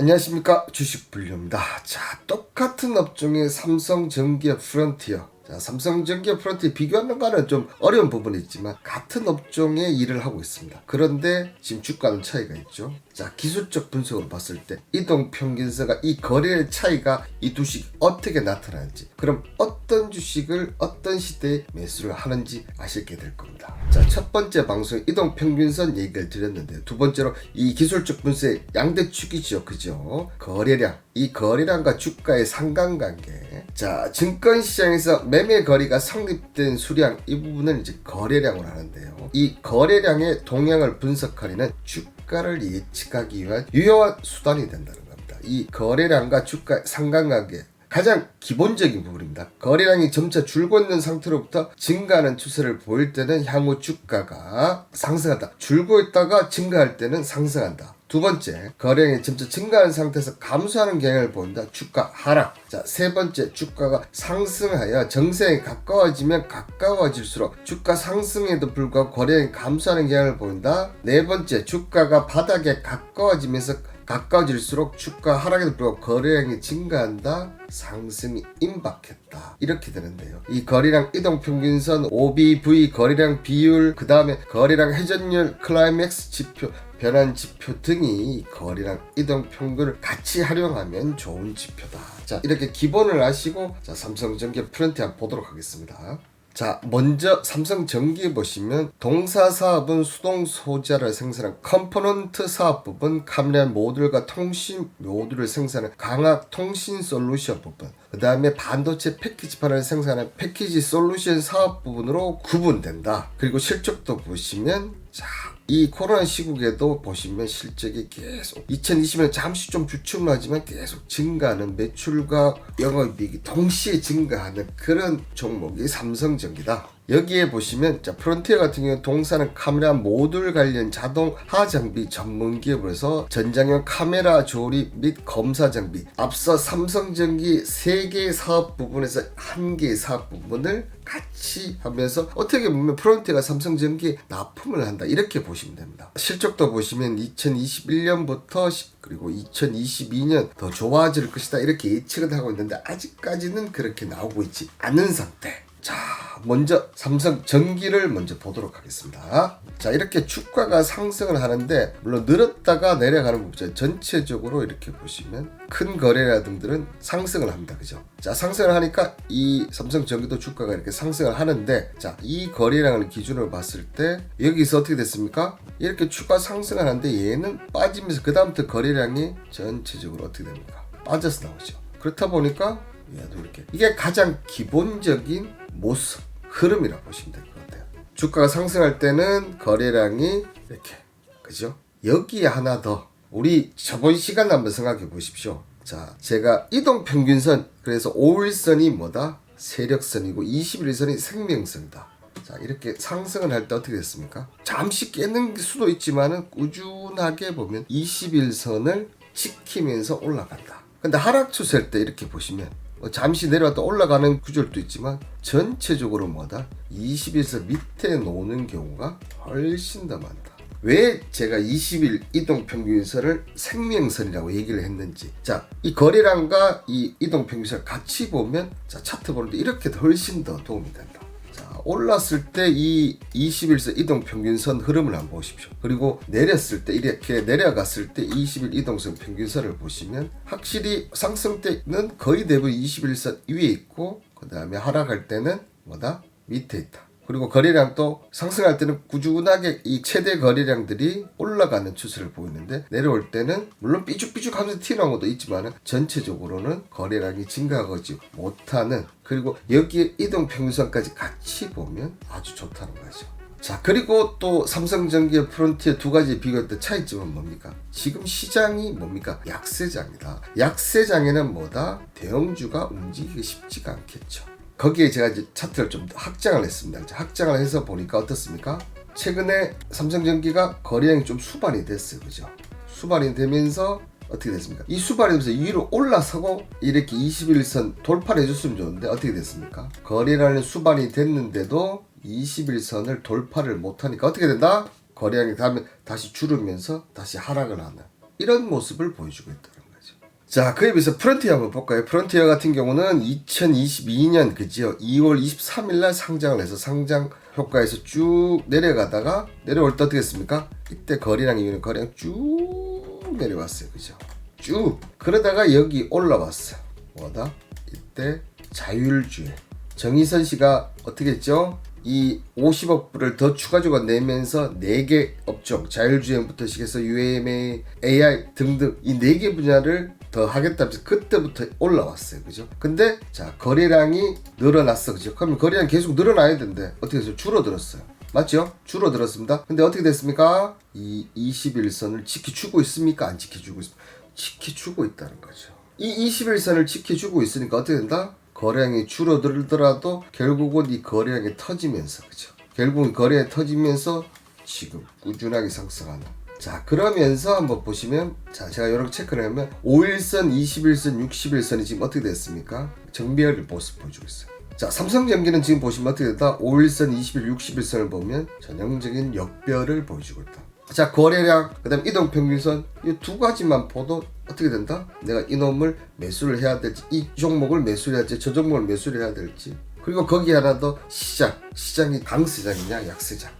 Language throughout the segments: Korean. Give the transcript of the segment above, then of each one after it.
안녕하십니까, 주식불류입니다. 자, 똑같은 업종의 삼성전기업 프론티어. 자, 삼성전기업 프론티어 비교하는 거는 좀 어려운 부분이 있지만 같은 업종의 일을 하고 있습니다. 그런데 지금 주가는 차이가 있죠. 자, 기술적 분석으로 봤을 때 이동평균선과 이 거래의 차이가 이 두 주식 어떻게 나타나는지, 그럼 어떤 주식을 어떤 시대에 매수를 하는지 아시게 될 겁니다. 자, 첫 번째 방송에 이동평균선 얘기를 드렸는데, 두 번째로 이 기술적 분석의 양대축이죠. 그죠? 거래량, 이 거래량과 주가의 상관관계. 자, 증권시장에서 매매 거래가 성립된 수량, 이 부분은 이제 거래량으로 하는데요. 이 거래량의 동향을 분석하려는 주가를 예측하기 위한 유효한 수단이 된다는 겁니다. 이 거래량과 주가의 상관관계, 가장 기본적인 부분입니다. 거래량이 점차 줄고 있는 상태로부터 증가하는 추세를 보일 때는 향후 주가가 상승한다. 줄고 있다가 증가할 때는 상승한다. 두 번째, 거래량이 점차 증가하는 상태에서 감소하는 경향을 보인다. 주가 하락. 자, 세 번째, 주가가 상승하여 정상에 가까워지면 가까워질수록 주가 상승에도 불구하고 거래량이 감소하는 경향을 보인다. 네 번째, 주가가 바닥에 가까워질수록 주가 하락에도 불구하고 거래량이 증가한다. 상승이 임박했다. 이렇게 되는데요. 이 거래량 이동평균선, OBV 거래량 비율, 그 다음에 거래량 회전율, 클라이맥스 지표, 변환 지표 등이 거래량 이동평균을 같이 활용하면 좋은 지표다. 자, 이렇게 기본을 아시고, 자, 삼성전기업 프론티어 한번 보도록 하겠습니다. 자, 먼저 삼성전기 보시면 동사 사업은 수동 소자를 생산한 컴포넌트 사업 부분, 카메라 모듈과 통신 모듈을 생산하는 광학 통신 솔루션 부분, 그 다음에 반도체 패키지판을 생산하는 패키지 솔루션 사업 부분으로 구분된다. 그리고 실적도 보시면, 자, 이 코로나 시국에도 보시면 실적이 계속 2020년 잠시 좀 주춤하지만 계속 증가하는 매출과 영업이익이 동시에 증가하는 그런 종목이 삼성전기다. 여기에 보시면, 자, 프론티어 같은 경우는 동사는 카메라 모듈 관련 자동화 장비 전문 기업으로서 전장용 카메라 조립 및 검사 장비, 앞서 삼성전기 3개의 사업 부분에서 1개의 사업 부분을 같이 하면서 어떻게 보면 프론티어가 삼성전기에 납품을 한다, 이렇게 보시면 됩니다. 실적도 보시면 2021년부터 그리고 2022년 더 좋아질 것이다, 이렇게 예측을 하고 있는데 아직까지는 그렇게 나오고 있지 않은 상태. 자, 먼저 삼성전기를 먼저 보도록 하겠습니다. 자, 이렇게 주가가 상승을 하는데, 물론 늘었다가 내려가는 부분이죠. 전체적으로 이렇게 보시면 큰 거래량들은 상승을 합니다. 그죠? 자, 상승을 하니까 이 삼성전기도 주가가 이렇게 상승을 하는데, 자, 이 거래량을 기준으로 봤을 때 여기서 어떻게 됐습니까? 이렇게 주가 상승을 하는데 얘는 빠지면서 그 다음부터 거래량이 전체적으로 어떻게 됩니까? 빠져서 나오죠. 그렇다 보니까 얘도 이렇게, 이게 가장 기본적인 모습, 흐름이라고 보시면 될 것 같아요. 주가가 상승할 때는 거래량이 이렇게, 그죠? 여기에 하나 더, 우리 저번 시간 한번 생각해 보십시오. 자, 제가 이동평균선, 그래서 5일선이 뭐다? 세력선이고 21일선이 생명선이다. 자, 이렇게 상승을 할 때 어떻게 됐습니까? 잠시 깨는 수도 있지만은 꾸준하게 보면 21선을 지키면서 올라간다. 근데 하락 추세일 때 이렇게 보시면 잠시 내려왔다 올라가는 구조도 있지만 전체적으로 뭐다? 21선 밑에 놓는 경우가 훨씬 더 많다. 왜 제가 20일 이동평균선을 생명선이라고 얘기를 했는지, 자, 이 거래량과 이 이동평균선을 같이 보면, 자, 차트 보는데 이렇게 훨씬 더 도움이 된다. 올랐을 때 이 21선 이동평균선 흐름을 한번 보십시오. 그리고 내렸을 때, 이렇게 내려갔을 때 20일 이동선 평균선을 보시면 확실히 상승 때는 거의 대부분 21선 위에 있고, 그 다음에 하락할 때는 뭐다? 밑에 있다. 그리고 거래량도 상승할 때는 꾸준하게 이 최대 거래량들이 올라가는 추세를 보이는데, 내려올 때는 물론 삐죽삐죽 하면서 튀어나온 것도 있지만 전체적으로는 거래량이 증가하지 못하는, 그리고 여기에 이동평균선까지 같이 보면 아주 좋다는 거죠. 자, 그리고 또 삼성전기의 프론티어 두 가지 비교할 때 차이점은 뭡니까? 지금 시장이 뭡니까? 약세장이다. 약세장에는 뭐다? 대형주가 움직이기 쉽지가 않겠죠. 거기에 제가 이제 차트를 좀 확장을 했습니다. 이제 확장을 해서 보니까 어떻습니까? 최근에 삼성전기가 거래량이 좀 수반이 됐어요. 그죠? 수반이 되면서 어떻게 됐습니까? 이 수반이 되면서 위로 올라서고 이렇게 21선 돌파를 해줬으면 좋은데 어떻게 됐습니까? 거래량이 수반이 됐는데도 21선을 돌파를 못하니까 어떻게 된다? 거래량이 다음에 다시 줄으면서 다시 하락을 하는 이런 모습을 보여주고 있다는 거예요. 자, 그에 비해서 프론티어 한번 볼까요? 프론티어 같은 경우는 2022년 그죠? 2월 23일 날 상장을 해서 상장 효과에서 쭉 내려가다가 내려올 때 어떻게 했습니까? 이때 거래량 이유는 거래량 쭉 내려왔어요. 그죠? 쭉 그러다가 여기 올라왔어요. 뭐다? 이때 자율주행 정의선 씨가 어떻게 했죠? 이 50억 불을 더 추가적으로 내면서 4개 업종 자율주행부터 시작해서 UAM, AI 등등 이 4개 분야를 더 하겠다면서 그때부터 올라왔어요. 그죠? 근데 자 거래량이 늘어났어. 그죠? 그러면 거래량이 계속 늘어나야 되는데 어떻게 해서 줄어들었어요. 맞죠? 줄어들었습니다. 근데 어떻게 됐습니까? 이 21선을 지켜주고 있습니까? 안 지켜주고 있습니까? 지켜주고 있다는 거죠. 이 21선을 지켜주고 있으니까 어떻게 된다? 거래량이 줄어들더라도 결국은 이 거래량이 터지면서 그죠? 결국은 거래량이 터지면서 지금 꾸준하게 상승하는. 자 그러면서 한번 보시면 자 제가 이렇게 체크를 하면 5일선, 21선, 61선이 지금 어떻게 됐습니까? 정배열의 모습 보여주고 있어요. 자 삼성전기는 지금 보시면 어떻게 됐다? 5일선, 21, 61선을 보면 전형적인 역별을 보여주고 있다. 자 거래량 그 다음 이동평균선 이 두 가지만 보도 어떻게 된다? 내가 이놈을 매수를 해야 될지 이 종목을 매수를 해야 될지 저 종목을 매수를 해야 될지 그리고 거기 하나 더 시장이 강시장이냐 약시장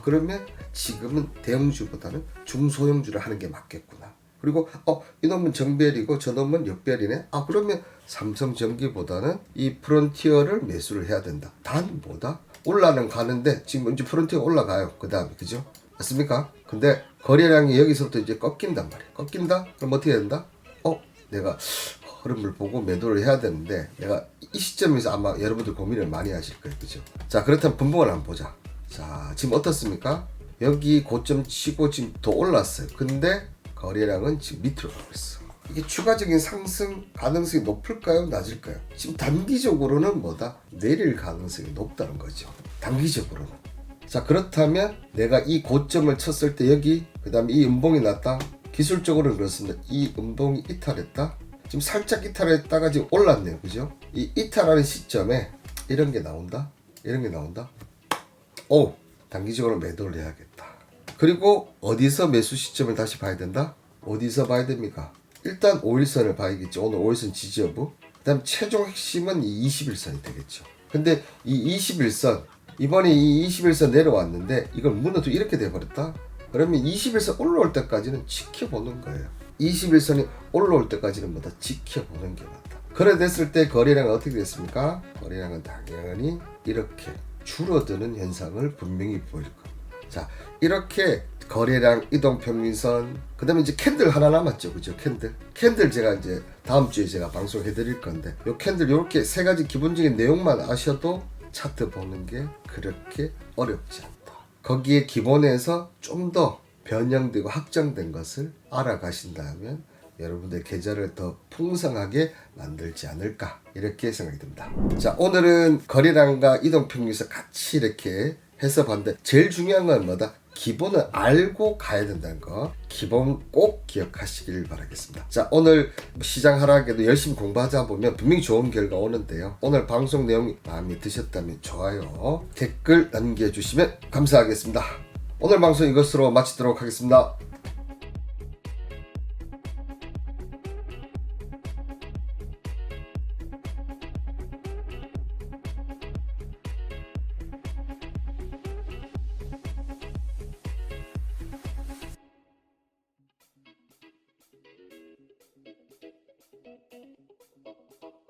그러면 지금은 대형주보다는 중소형주를 하는 게 맞겠구나. 그리고 이놈은 정별이고 저놈은 역별이네. 그러면 삼성전기보다는 이 프론티어를 매수를 해야 된다. 단 뭐다? 올라는 가는데 지금 이제 프론티어 올라가요. 그 다음에 그죠? 맞습니까? 근데 거래량이 여기서부터 이제 꺾인단 말이에요. 꺾인다? 그럼 어떻게 된다? 내가 흐름을 보고 매도를 해야 되는데 내가 이 시점에서 아마 여러분들 고민을 많이 하실 거예요. 그죠? 자 그렇다면 분봉을 한번 보자. 자 지금 어떻습니까? 여기 고점 치고 지금 더 올랐어요. 근데 거래량은 지금 밑으로 가고 있어. 이게 추가적인 상승 가능성이 높을까요? 낮을까요? 지금 단기적으로는 뭐다? 내릴 가능성이 높다는 거죠. 단기적으로는. 자 그렇다면 내가 이 고점을 쳤을 때 여기 그 다음에 이 음봉이 났다. 기술적으로는 그렇습니다. 이 음봉이 이탈했다. 지금 살짝 이탈했다가 지금 올랐네요. 그죠? 이 이탈하는 시점에 이런 게 나온다. 이런 게 나온다. 단기적으로 매도를 해야겠다. 그리고 어디서 매수 시점을 다시 봐야 된다? 어디서 봐야 됩니까? 일단 5일선을 봐야겠죠. 오늘 5일선 지지 여부. 그 다음 최종 핵심은 이 21선이 되겠죠. 근데 이 21선 이번에 이 21선 내려왔는데 이걸 무너져 이렇게 돼버렸다. 그러면 21선 올라올 때까지는 지켜보는 거예요. 21선이 올라올 때까지는 뭐다? 지켜보는 게 맞다. 그래 됐을 때 거래량은 어떻게 됐습니까? 거래량은 당연히 이렇게 줄어드는 현상을 분명히 보일 겁니다. 자 이렇게 거래량 이동평균선 그 다음에 이제 캔들 하나 남았죠. 그죠? 캔들 제가 이제 다음 주에 제가 방송해 드릴 건데 요 캔들 이렇게 세 가지 기본적인 내용만 아셔도 차트 보는 게 그렇게 어렵지 않다. 거기에 기본에서 좀 더 변형되고 확장된 것을 알아가신다면 여러분들 계좌를 더 풍성하게 만들지 않을까 이렇게 생각이 듭니다. 자 오늘은 거래량과 이동평균선 같이 이렇게 해서 봤는데 제일 중요한 건 뭐다? 기본을 알고 가야 된다는 거 기본 꼭 기억하시길 바라겠습니다. 자 오늘 시장 하락에도 열심히 공부하자 보면 분명히 좋은 결과 오는데요. 오늘 방송 내용이 마음에 드셨다면 좋아요 댓글 남겨주시면 감사하겠습니다. 오늘 방송 이것으로 마치도록 하겠습니다.